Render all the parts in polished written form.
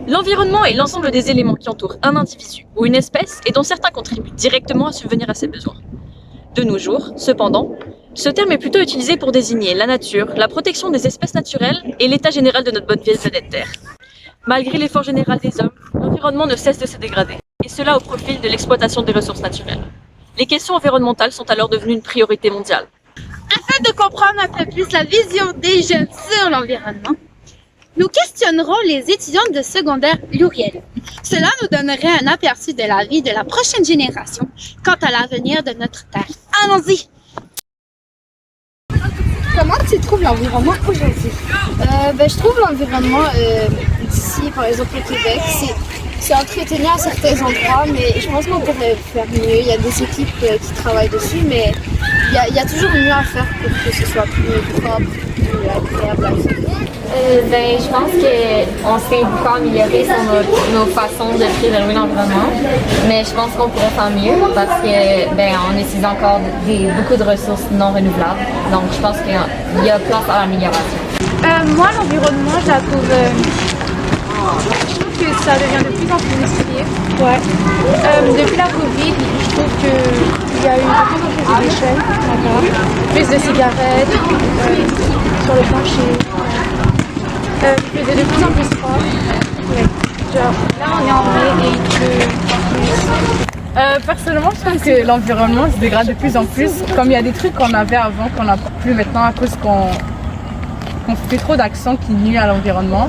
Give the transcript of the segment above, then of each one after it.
L'environnement est l'ensemble des éléments qui entourent un individu ou une espèce et dont certains contribuent directement à subvenir à ses besoins. De nos jours, cependant, ce terme est plutôt utilisé pour désigner la nature, la protection des espèces naturelles et l'état général de notre bonne vieille planète Terre. Malgré l'effort général des hommes, l'environnement ne cesse de se dégrader, et cela au profit de l'exploitation des ressources naturelles. Les questions environnementales sont alors devenues une priorité mondiale. Afin de comprendre un peu plus la vision des jeunes sur l'environnement, nous questionnerons les étudiantes de secondaire Louriel. Cela nous donnerait un aperçu de la vie de la prochaine génération quant à l'avenir de notre Terre. Allons-y! Comment tu trouves l'environnement aujourd'hui? Je trouve l'environnement d'ici, par exemple au Québec, c'est entretenu à certains endroits, mais je pense qu'on pourrait faire mieux. Il y a des équipes qui travaillent dessus, mais il y a toujours mieux à faire pour que ce soit plus propre, plus agréable à vivre. Je pense qu'on s'est beaucoup amélioré sur nos façons de préserver l'environnement, mais je pense qu'on pourrait faire mieux parce que on utilise encore beaucoup de ressources non renouvelables. Donc je pense qu'il y a place à l'amélioration. Moi, l'environnement, je trouve que ça devient de plus en plus risqué. Ouais. Depuis la Covid, je trouve qu'il y a eu de plus en plus de déchets, plus de cigarettes sur le plancher. Il faisait de plus en plus froid. Ouais. Genre, là, on est en mai et il pleut. Personnellement, je trouve que l'environnement se dégrade de plus en plus. Comme il y a des trucs qu'on avait avant qu'on n'a plus maintenant à cause qu'on fait trop d'actions qui nuisent à l'environnement.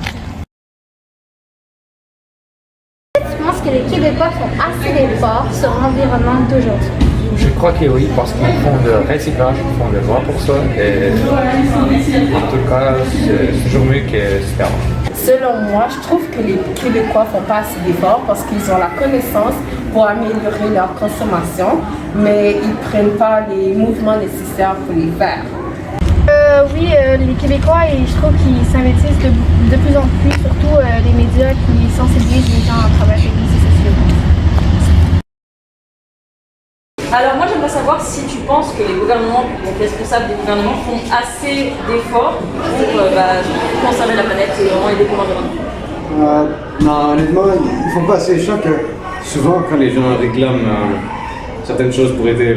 Je pense que les Québécois font assez d'efforts sur l'environnement d'aujourd'hui. Je crois que oui, parce qu'ils font de recyclage, ils font des lois pour ça. Et en tout cas, c'est toujours mieux que c'était avant. Selon moi, je trouve que les Québécois font pas assez d'efforts parce qu'ils ont la connaissance pour améliorer leur consommation, mais ils prennent pas les mouvements nécessaires pour les faire. Oui, les Québécois, et je trouve qu'ils s'investissent de plus en plus, surtout les médias qui sensibilisent les gens à travers les réseaux sociaux. Alors moi j'aimerais savoir si tu penses que les gouvernements, donc les responsables des gouvernements font assez d'efforts pour conserver la planète et vraiment aider pour l'environnement. Non, honnêtement, ils font pas assez. Je sens que souvent quand les gens réclament certaines choses pour aider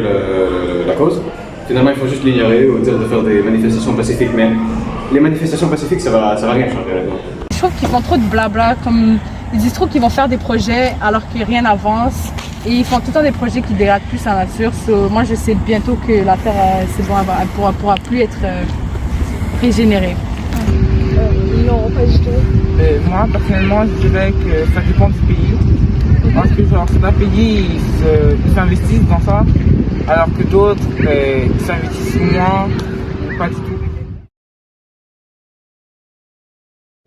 la cause, finalement il faut juste l'ignorer ou dire de faire des manifestations pacifiques. Mais les manifestations pacifiques ça va rien changer honnêtement. Je trouve qu'ils font trop de blabla, comme ils disent trop qu'ils vont faire des projets alors que rien n'avance. Et ils font tout le temps des projets qui dégradent plus la nature. Moi, je sais bientôt que la Terre, c'est bon, elle pourra plus être régénérée. Non, pas du tout. Moi, personnellement, je dirais que ça dépend du pays. Parce que certains pays, ils s'investissent dans ça, alors que d'autres, ils s'investissent moins, pas du tout.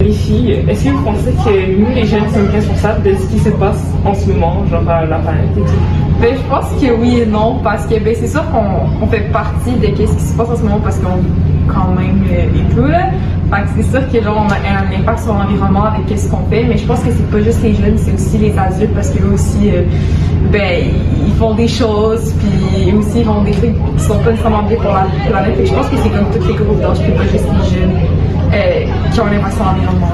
Les filles, est-ce que vous pensez que nous, les jeunes, sommes responsables de ce qui se passe en ce moment, genre la planète et tout? Je pense que oui et non, parce que c'est sûr qu'on fait partie de ce qui se passe en ce moment parce qu'on vit quand même et tout. Fait que c'est sûr que genre, on a un impact sur l'environnement avec ce qu'on fait, mais je pense que c'est pas juste les jeunes, c'est aussi les adultes parce qu'eux aussi, ils font des choses, puis aussi ils font des trucs qui sont pas nécessairement bien pour la planète. Et je pense que c'est comme tous les groupes d'âge, puis pas juste les jeunes qui ont un impact sur l'environnement.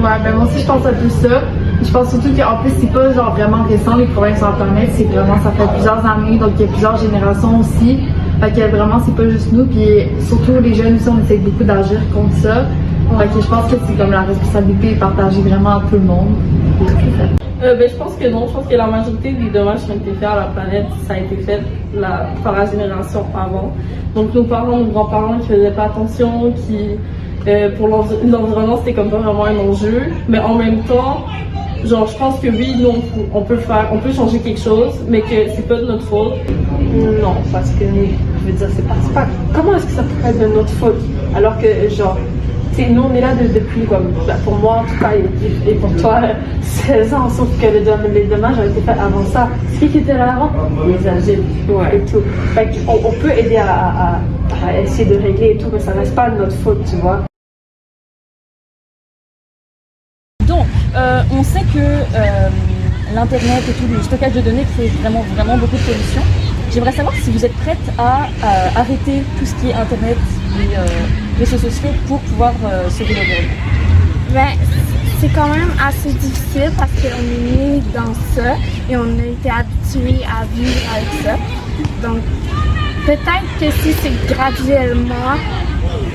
Ouais, moi aussi je pense un peu ça. Je pense surtout qu'en plus c'est pas genre vraiment récent les problèmes sur la planète, c'est vraiment ça fait plusieurs années, donc il y a plusieurs générations aussi. Fait que vraiment c'est pas juste nous, puis surtout les jeunes aussi on essaie beaucoup d'agir contre ça. Fait que je pense que c'est comme la responsabilité est partagée vraiment à tout le monde. Je pense que non, je pense que la majorité des dommages qui ont été faits à la planète, ça a été fait par la génération avant. Donc nos parents, nos grands-parents qui faisaient pas attention, qui pour l'environnement c'était comme pas vraiment un enjeu, mais en même temps genre je pense que oui nous on peut changer quelque chose mais que c'est pas de notre faute. Non, parce que je veux dire c'est pas comment est-ce que ça pourrait être de notre faute alors que genre nous on est là depuis comme pour moi en tout cas et pour toi 16 ans, sauf que les dommages ont été faits avant ça. Ce qui était là avant, les adultes et tout. Fait on peut aider à essayer de régler et tout, mais ça reste pas de notre faute, tu vois. Donc, on sait que l'Internet et tout, le stockage de données crée vraiment beaucoup de pollution. J'aimerais savoir si vous êtes prête à arrêter tout ce qui est Internet et réseaux sociaux pour pouvoir sauver l'environnement. c'est quand même assez difficile parce qu'on est né dans ça et on a été habitué à vivre avec ça. Donc, peut-être que si c'est graduellement,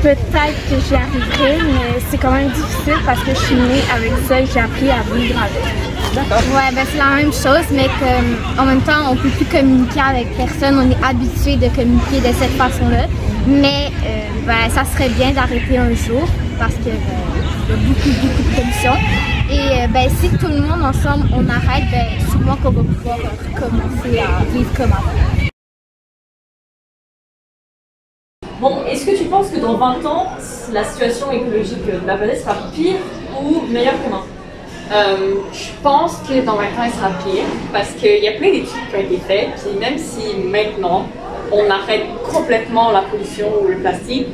peut-être que j'y arriverai, mais c'est quand même difficile parce que je suis née avec ça et j'ai appris à vivre avec. D'accord. Ouais, ben c'est la même chose, mais en même temps, on peut plus communiquer avec personne. On est habitué de communiquer de cette façon-là. Mais ben, ça serait bien d'arrêter un jour parce que y a beaucoup de pollution. Et ben, si tout le monde ensemble on arrête, ben, sûrement qu'on va pouvoir recommencer à vivre comme avant. Bon, est-ce que tu penses que dans 20 ans, la situation écologique de la planète sera pire ou meilleure que maintenant? Je pense que dans 20 ans, elle sera pire parce qu'il y a plein d'études qui ont été faites. Puis même si maintenant, on arrête complètement la pollution ou le plastique,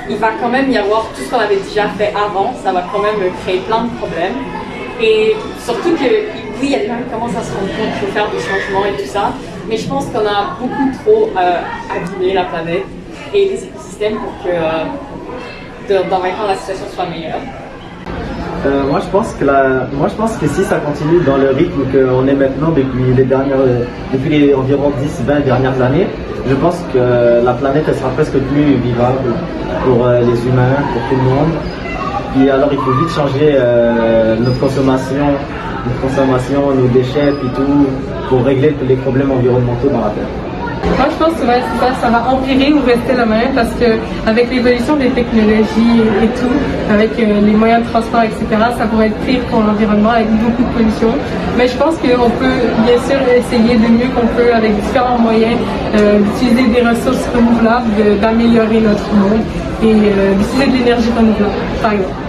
il va quand même y avoir tout ce qu'on avait déjà fait avant. Ça va quand même créer plein de problèmes. Et surtout que, oui, il y a des gens qui commencent à se rendre compte qu'il faut faire des changements et tout ça. Mais je pense qu'on a beaucoup trop abîmé la planète et les écosystèmes pour que dans 20 ans, la situation soit meilleure. Moi je pense que si ça continue dans le rythme qu'on est maintenant depuis les environ 10-20 dernières années, je pense que la planète elle sera presque plus vivable pour les humains, pour tout le monde. Et alors il faut vite changer notre consommation, nos déchets et tout pour régler tous les problèmes environnementaux dans la Terre. Moi, je pense que ça va empirer ou rester la même parce que avec l'évolution des technologies et tout, avec les moyens de transport, etc., ça pourrait être pire pour l'environnement avec beaucoup de pollution. Mais je pense qu'on peut bien sûr essayer de mieux qu'on peut avec différents moyens d'utiliser des ressources renouvelables, d'améliorer notre monde et d'utiliser de l'énergie renouvelable, par exemple.